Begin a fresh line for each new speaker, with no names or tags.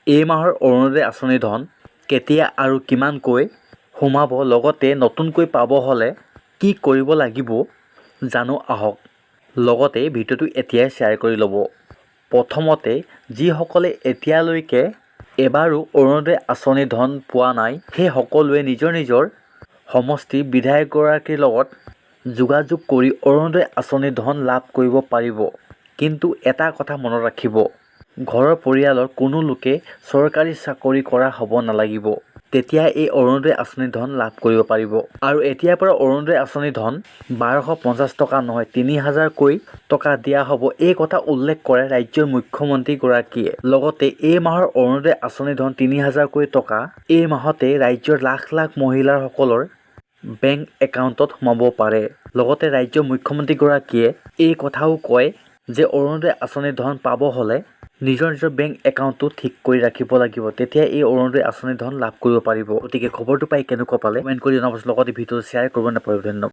এই মাহৰ অৰুণোদয় আঁচনি ধন কেতিয়া আৰু কিমানকৈ সোমাব, লগতে নতুনকৈ পাব হ'লে কি কৰিব লাগিব জানো আহক। লগতে ভিডিঅ'টো এতিয়াই শ্বেয়াৰ কৰি ল'ব। প্ৰথমতে যিসকলে এতিয়ালৈকে এবাৰো অৰুণোদয় আঁচনি ধন পোৱা নাই, সেই সকলোৱে নিজৰ নিজৰ সমষ্টিৰ বিধায়কগৰাকীৰ লগত যোগাযোগ কৰি অৰুণোদয় আঁচনি ধন লাভ কৰিব পাৰিব। কিন্তু এটা কথা মনত ৰাখিব, ঘৰৰ পৰিয়ালৰ কোনো লোকে চৰকাৰী চাকৰি কৰা হ'ব নালাগিব। তেতিয়া এই অৰুণোদয় আঁচনি ধন লাভ কৰিব পাৰিব। আৰু এতিয়াৰ পৰা অৰুণোদয় আঁচনি ধন 1250 টকা নহয় 3000কৈ টকা দিয়া হ'ব, এই কথা উল্লেখ কৰে ৰাজ্যৰ মুখ্যমন্ত্ৰীগৰাকীয়ে। লগতে এই মাহৰ অৰুণোদয় আঁচনি ধন 3000কৈ টকা এই মাহতে ৰাজ্যৰ লাখ লাখ মহিলাসকলৰ বেংক একাউণ্টত সোমাব পাৰে। লগতে ৰাজ্যৰ মুখ্যমন্ত্ৰীগৰাকীয়ে এই কথাও কয় যে অৰুণোদয় আঁচনি ধন পাব হ'লে নিজৰ নিজৰ বেংক একাউণ্টটো ঠিক কৰি ৰাখিব লাগিব, তেতিয়া এই অৰুণোদয় আঁচনি ধন লাভ কৰিব পাৰিব। গতিকে খবৰটো পাই কেনেকুৱা পালে কমেণ্ট কৰি জনাব, লগতে ভিডিঅ'টো শ্বেয়াৰ কৰিব নাপাহৰিব। ধন্যবাদ।